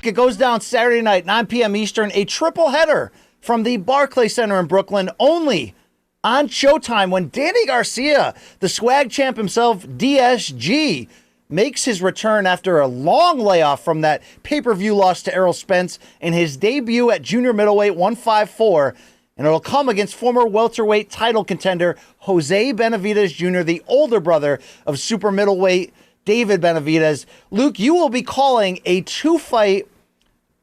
Luke, it goes down Saturday night, 9 p.m. Eastern, a triple header from the Barclays Center in Brooklyn, only on Showtime, when Danny Garcia, the swag champ himself, DSG, makes his return after a long layoff from that pay-per-view loss to Errol Spence in his debut at junior middleweight 154, and it'll come against former welterweight title contender Jose Benavidez Jr., the older brother of super middleweight David Benavidez. Luke, you will be calling a two-fight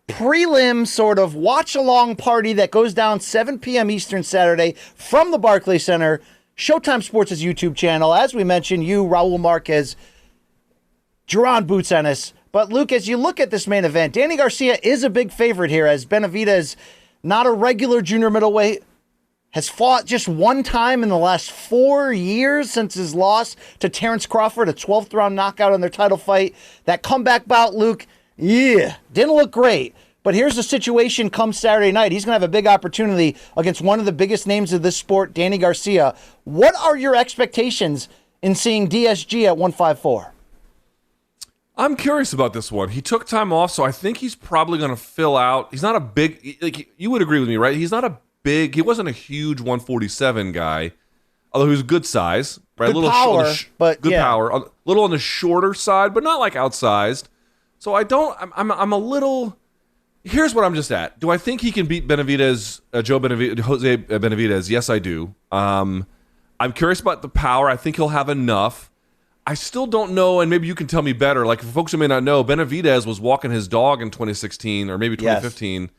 prelim sort of watch-along party that goes down 7 p.m. Eastern Saturday from the Barclays Center, Showtime Sports' YouTube channel. As we mentioned, you, Raul Marquez, Jerron Boots Ennis. But Luke, as you look at this main event, Danny Garcia is a big favorite here, as Benavidez, not a regular junior middleweight, has fought just one time in the last 4 years since his loss to Terrence Crawford, a 12th round knockout in their title fight. That comeback bout, Luke, didn't look great. But here's the situation come Saturday night. He's going to have a big opportunity against one of the biggest names of this sport, Danny Garcia. What are your expectations in seeing DSG at 154? I'm curious about this one. He took time off, so I think he's probably going to fill out. He's not a big, like, you would agree with me, right? He wasn't a huge 147 guy, although he was good size, right? Good power, but good power. A little on the shorter side, but not like outsized. So I'm a little. Here's what I'm just at. Do I think he can beat Benavidez, Jose Benavidez? Yes, I do. I'm curious about the power. I think he'll have enough. I still don't know, and maybe you can tell me better. Like, for folks who may not know, Benavidez was walking his dog in 2016 or maybe 2015, yes.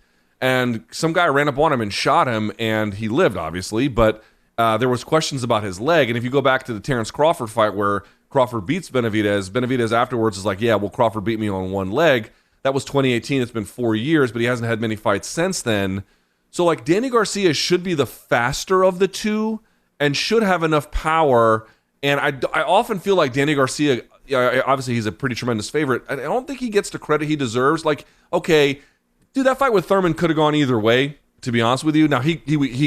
And some guy ran up on him and shot him, and he lived, obviously, but there was questions about his leg. And if you go back to the Terrence Crawford fight where Crawford beats Benavidez afterwards is like, yeah, well, Crawford beat me on one leg. That was 2018. It's been 4 years, but he hasn't had many fights since then. So, like, Danny Garcia should be the faster of the two and should have enough power. And I often feel like Danny Garcia, obviously he's a pretty tremendous favorite. I don't think he gets the credit he deserves. Like, okay, dude, that fight with Thurman could have gone either way, to be honest with you. Now, he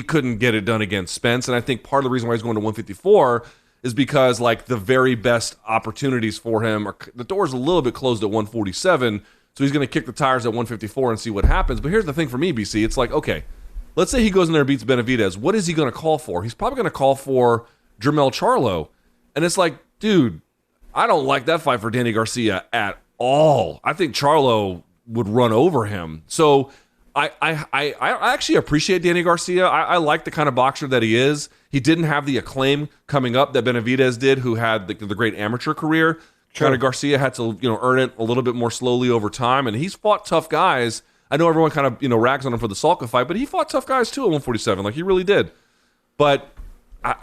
couldn't get it done against Spence, and I think part of the reason why he's going to 154 is because, like, the very best opportunities for him, the door's a little bit closed at 147, so he's going to kick the tires at 154 and see what happens. But here's the thing for me, BC. It's like, okay, let's say he goes in there and beats Benavidez. What is he going to call for? He's probably going to call for Jermell Charlo. And it's like, dude, I don't like that fight for Danny Garcia at all. I think Charlo would run over him. So I actually appreciate Danny Garcia. I like the kind of boxer that he is. He didn't have the acclaim coming up that Benavidez did, who had the great amateur career. Kind of Garcia had to earn it a little bit more slowly over time, and he's fought tough guys. I know everyone kind of rags on him for the Salka fight, but he fought tough guys too at 147. Like, he really did. But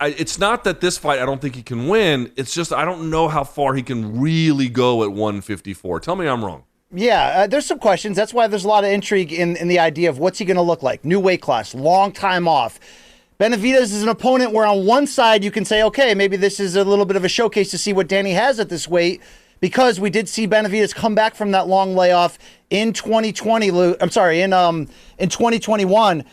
it's not that this fight I don't think he can win. It's just I don't know how far he can really go at 154. Tell me I'm wrong. Yeah, there's some questions. That's why there's a lot of intrigue in the idea of what's he going to look like. New weight class, long time off. Benavidez is an opponent where on one side you can say, okay, maybe this is a little bit of a showcase to see what Danny has at this weight, because we did see Benavidez come back from that long layoff in 2020. I'm sorry, in 2021.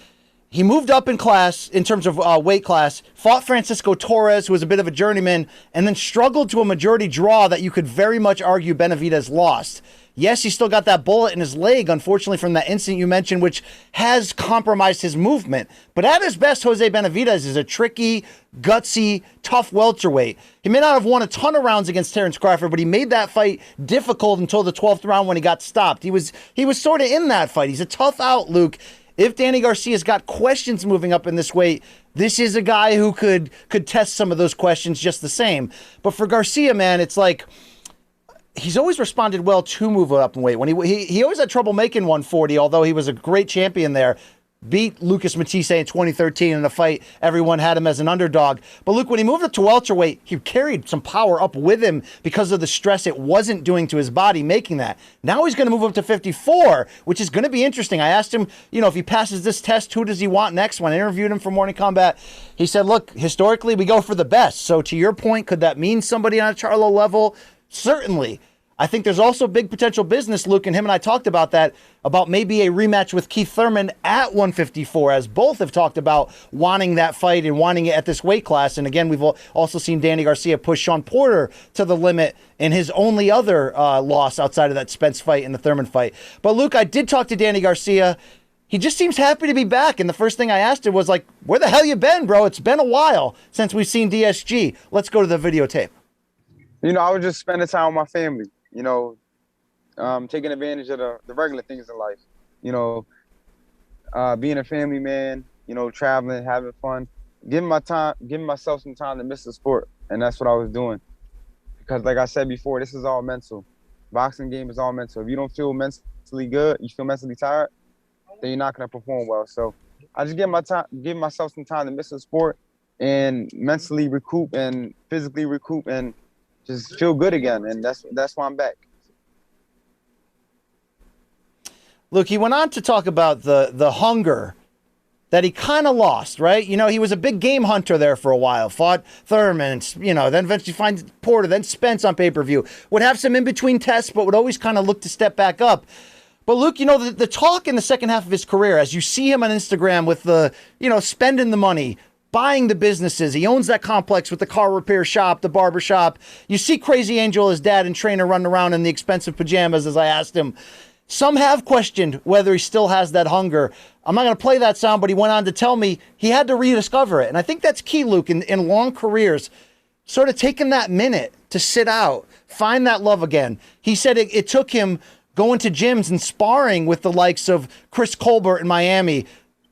He moved up in class, in terms of weight class, fought Francisco Torres, who was a bit of a journeyman, and then struggled to a majority draw that you could very much argue Benavidez lost. Yes, he still got that bullet in his leg, unfortunately, from that incident you mentioned, which has compromised his movement. But at his best, Jose Benavidez is a tricky, gutsy, tough welterweight. He may not have won a ton of rounds against Terrence Crawford, but he made that fight difficult until the 12th round when he got stopped. He was sort of in that fight. He's a tough out, Luke. If Danny Garcia's got questions moving up in this weight, this is a guy who could test some of those questions just the same. But for Garcia, man, it's like he's always responded well to move up in weight. When he always had trouble making 140, although he was a great champion there. Beat Lucas Matisse in 2013 in a fight. Everyone had him as an underdog. But Luke, when he moved up to welterweight, he carried some power up with him because of the stress it wasn't doing to his body making that. Now he's going to move up to 54, which is going to be interesting. I asked him, if he passes this test, who does he want next? When I interviewed him for Morning Combat, he said, look, historically, we go for the best. So to your point, could that mean somebody on a Charlo level? Certainly. I think there's also big potential business, Luke, and him and I talked about that, about maybe a rematch with Keith Thurman at 154, as both have talked about wanting that fight and wanting it at this weight class. And again, we've also seen Danny Garcia push Sean Porter to the limit in his only other loss outside of that Spence fight and the Thurman fight. But Luke, I did talk to Danny Garcia. He just seems happy to be back. And the first thing I asked him was like, where the hell you been, bro? It's been a while since we've seen DSG. Let's go to the videotape. I was just spending time with my family. Taking advantage of the regular things in life, being a family man, traveling, having fun, giving myself some time to miss the sport. And that's what I was doing. Because like I said before, this is all mental. Boxing game is all mental. If you don't feel mentally good, you feel mentally tired, then you're not going to perform well. So I just give myself some time to miss the sport and mentally recoup and physically recoup and just feel good again. And that's why I'm back. Look, he went on to talk about the hunger that he kind of lost, right? He was a big game hunter there for a while, fought Thurman, then eventually finds Porter, then Spence on pay-per-view. Would have some in-between tests, but would always kind of look to step back up. But Luke, the talk in the second half of his career, as you see him on Instagram with the, spending the money, buying the businesses. He owns that complex with the car repair shop, the barber shop. You see Crazy Angel, his dad and trainer, running around in the expensive pajamas, as I asked him. Some have questioned whether he still has that hunger. I'm not going to play that sound, but he went on to tell me he had to rediscover it. And I think that's key, Luke, in long careers, sort of taking that minute to sit out, find that love again. He said it took him going to gyms and sparring with the likes of Chris Colbert in Miami,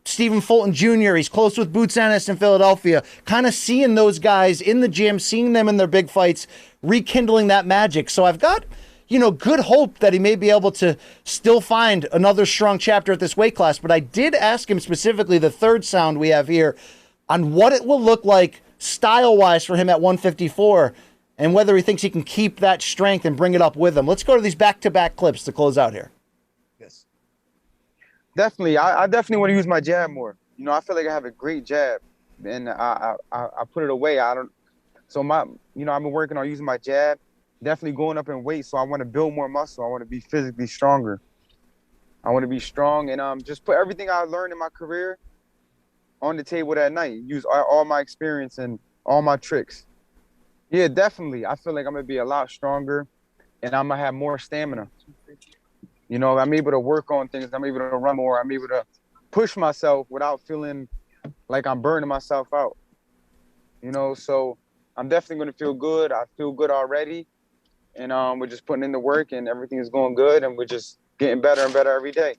Stephen Fulton Jr., he's close with Boots Ennis in Philadelphia, kind of seeing those guys in the gym, seeing them in their big fights, rekindling that magic. So I've got good hope that he may be able to still find another strong chapter at this weight class. But I did ask him specifically, the third sound we have here, on what it will look like style-wise for him at 154 and whether he thinks he can keep that strength and bring it up with him. Let's go to these back-to-back clips to close out here. Yes. Definitely. I definitely want to use my jab more. I feel like I have a great jab, and I put it away. I've been working on using my jab. Definitely going up in weight, so I want to build more muscle. I want to be physically stronger. I want to be strong and just put everything I learned in my career on the table that night. Use all my experience and all my tricks. Yeah, definitely. I feel like I'm going to be a lot stronger and I'm going to have more stamina. I'm able to work on things. I'm able to run more. I'm able to push myself without feeling like I'm burning myself out. So I'm definitely going to feel good. I feel good already. And we're just putting in the work and everything is going good and we're just getting better and better every day.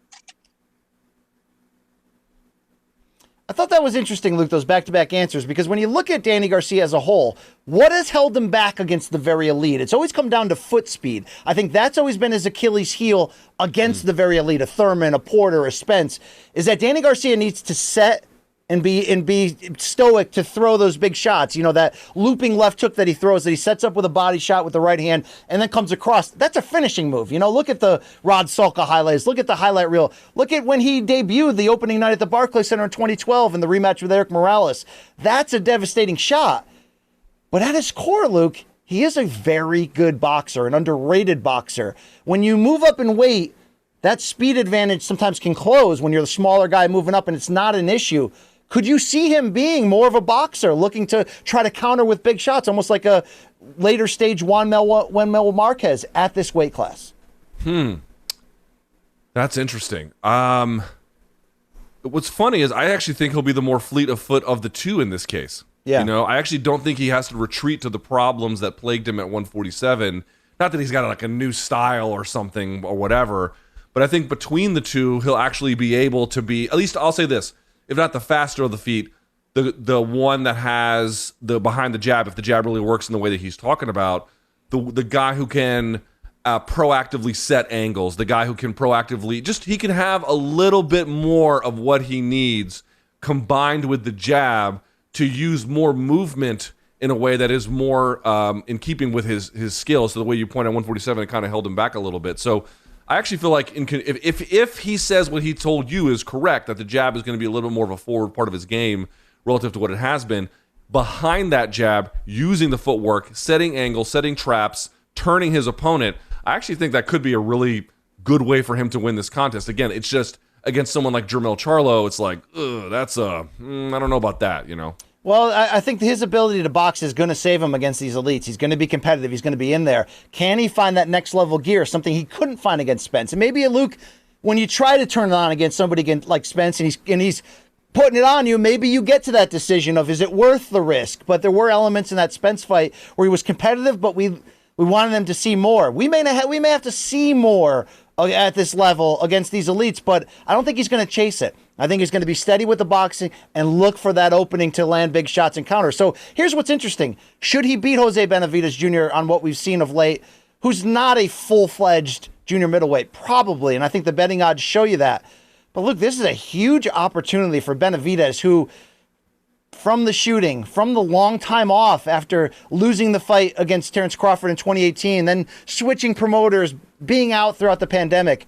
I thought that was interesting, Luke, those back-to-back answers, because when you look at Danny Garcia as a whole, what has held him back against the very elite? It's always come down to foot speed. I think that's always been his Achilles heel against the very elite, a Thurman, a Porter, a Spence, is that Danny Garcia needs to set and be stoic to throw those big shots. That looping left hook that he throws, that he sets up with a body shot with the right hand and then comes across. That's a finishing move. Look at the Rod Salka highlights. Look at the highlight reel. Look at when he debuted the opening night at the Barclays Center in 2012 in the rematch with Eric Morales. That's a devastating shot. But at his core, Luke, he is a very good boxer, an underrated boxer. When you move up in weight, that speed advantage sometimes can close when you're the smaller guy moving up and it's not an issue. Could you see him being more of a boxer, looking to try to counter with big shots, almost like a later stage Juan Manuel Marquez at this weight class? That's interesting. What's funny is I actually think he'll be the more fleet of foot of the two in this case. Yeah. I actually don't think he has to retreat to the problems that plagued him at 147. Not that he's got like a new style or something or whatever, but I think between the two, he'll actually be able to be, at least I'll say this, if not the faster of the feet, the one that has the behind the jab, if the jab really works in the way that he's talking about, the guy who can proactively set angles, the guy who can proactively, he can have a little bit more of what he needs combined with the jab to use more movement in a way that is more in keeping with his skills. So the way you point at 147, it kind of held him back a little bit. So I actually feel like if he says what he told you is correct, that the jab is going to be a little bit more of a forward part of his game relative to what it has been, behind that jab, using the footwork, setting angles, setting traps, turning his opponent, I actually think that could be a really good way for him to win this contest. Again, it's just against someone like Jermell Charlo, it's like, that's I don't know about that, you know? Well, I think his ability to box is going to save him against these elites. He's going to be competitive. He's going to be in there. Can he find that next level gear, something he couldn't find against Spence? And maybe, Luke, when you try to turn it on against somebody like Spence and he's putting it on you, maybe you get to that decision of, is it worth the risk? But there were elements in that Spence fight where he was competitive, but we wanted him to see more. We may have to see more at this level against these elites, but I don't think he's going to chase it. I think he's going to be steady with the boxing and look for that opening to land big shots and counter. So here's what's interesting. Should he beat Jose Benavidez Jr. on what we've seen of late, who's not a full-fledged junior middleweight? Probably, and I think the betting odds show you that. But look, this is a huge opportunity for Benavidez, who, from the shooting, from the long time off after losing the fight against Terrence Crawford in 2018, then switching promoters, being out throughout the pandemic,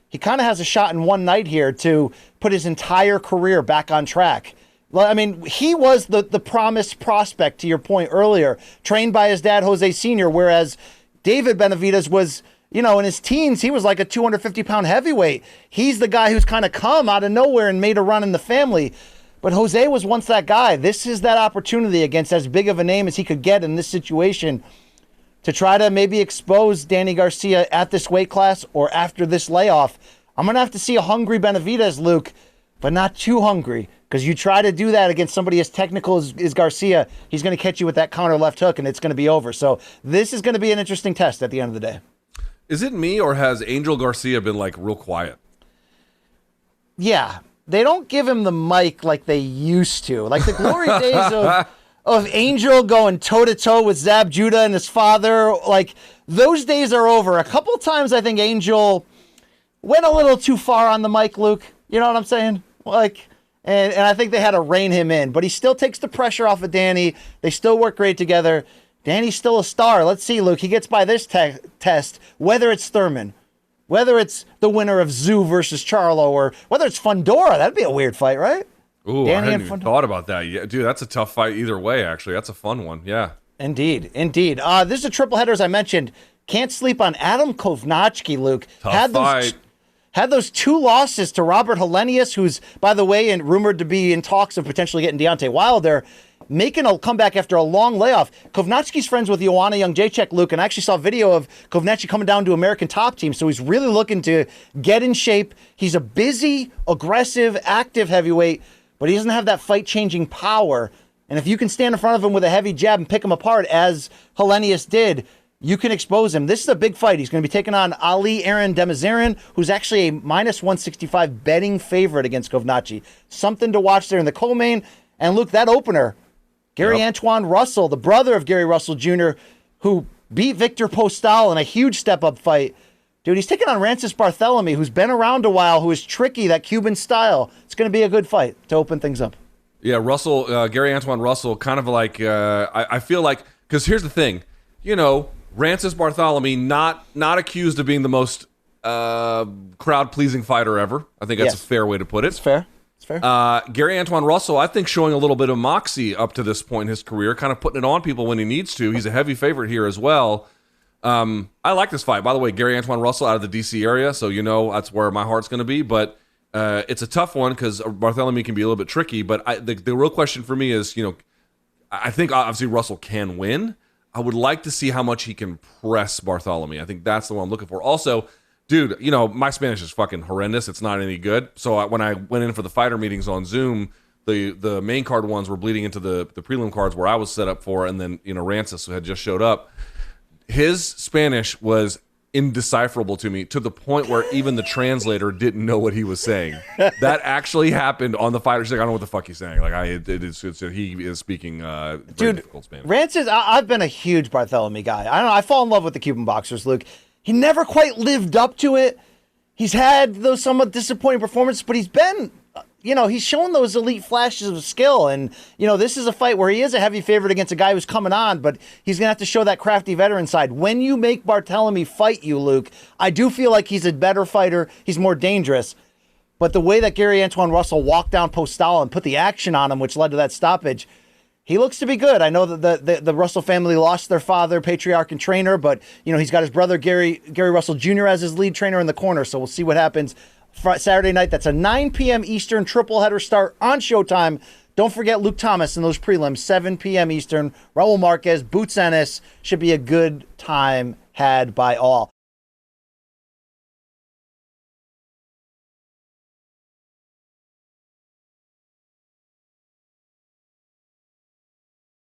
he kind of has a shot in one night here to put his entire career back on track. I mean, he was the promised prospect, to your point earlier, trained by his dad, Jose Sr., whereas David Benavidez was, in his teens, he was like a 250-pound heavyweight. He's the guy who's kind of come out of nowhere and made a run in the family. But Jose was once that guy. This is that opportunity against as big of a name as he could get in this situation to try to maybe expose Danny Garcia at this weight class or after this layoff. I'm going to have to see a hungry Benavidez, Luke, but not too hungry, because you try to do that against somebody as technical as Garcia, he's going to catch you with that counter left hook, and it's going to be over. So this is going to be an interesting test at the end of the day. Is it me, or has Angel Garcia been, like, real quiet? Yeah. They don't give him the mic like they used to. Like the glory days of Angel going toe-to-toe with Zab Judah and his father, like, those days are over. A couple times I think Angel went a little too far on the mic, Luke. You know what I'm saying? Like, and I think they had to rein him in. But he still takes the pressure off of Danny. They still work great together. Danny's still a star. Let's see, Luke. He gets by this test, whether it's Thurman, whether it's the winner of Zoo versus Charlo, or whether it's Fundora. That'd be a weird fight, right? Ooh, Danny I hadn't even thought about that. Yeah, dude, that's a tough fight either way, actually. That's a fun one, yeah. Indeed. This is a triple header, as I mentioned. Can't sleep on Adam Kovnatski, Luke. Tough fight. Had those two losses to Robert Helenius, who's, by the way, and rumored to be in talks of potentially getting Deontay Wilder, making a comeback after a long layoff. Kovnatski's friends with Joanna Jędrzejczyk, Luke, and I actually saw a video of Kovnatski coming down to American Top Team, so he's really looking to get in shape. He's a busy, aggressive, active heavyweight, but he doesn't have that fight-changing power. And if you can stand in front of him with a heavy jab and pick him apart, as Helenius did, you can expose him. This is a big fight. He's going to be taking on Ali Aaron Demizirin, who's actually a minus 165 betting favorite against Kovnatski. Something to watch there in the co-main. And Luke, that opener, Gary Antoine Russell, the brother of Gary Russell Jr., who beat Victor Postal in a huge step-up fight. Dude, he's taking on Rancis Barthelemy, who's been around a while, who is tricky, that Cuban style. It's going to be a good fight to open things up. Yeah, Russell, Gary Antoine Russell, kind of like, I feel like, because here's the thing, Rancis Barthelemy, not accused of being the most crowd-pleasing fighter ever. I think that's a fair way to put it. It's fair. Gary Antoine Russell, I think, showing a little bit of moxie up to this point in his career, kind of putting it on people when he needs to. He's a heavy favorite here as well. I like this fight. By the way, Gary Antoine Russell out of the D.C. area, so that's where my heart's going to be. But it's a tough one because Barthelemy can be a little bit tricky. But the real question for me is, I think obviously Russell can win. I would like to see how much he can press Barthelemy. I think that's the one I'm looking for. Also, dude, my Spanish is fucking horrendous. It's not any good. So when I went in for the fighter meetings on Zoom, the main card ones were bleeding into the prelim cards where I was set up for, and then Rancis had just showed up. His Spanish was indecipherable to me, to the point where even the translator didn't know what he was saying. That actually happened on the fighter. She's like, I don't know what the fuck he's saying. Like, he is speaking very difficult Spanish. Rancis, I've been a huge Barthelemy guy. I don't know. I fall in love with the Cuban boxers, Luke. He never quite lived up to it. He's had those somewhat disappointing performances, but he's been, he's shown those elite flashes of skill. And, this is a fight where he is a heavy favorite against a guy who's coming on, but he's going to have to show that crafty veteran side. When you make Barthelemy fight you, Luke, I do feel like he's a better fighter. He's more dangerous. But the way that Gary Antoine Russell walked down Postal and put the action on him, which led to that stoppage, He looks to be good. I know that the Russell family lost their father, patriarch and trainer, but he's got his brother Gary Russell Jr. as his lead trainer in the corner. So we'll see what happens Saturday night. That's a 9 p.m. Eastern triple header start on Showtime. Don't forget Luke Thomas in those prelims, 7 p.m. Eastern. Raul Marquez, Boots Ennis. Should be a good time had by all.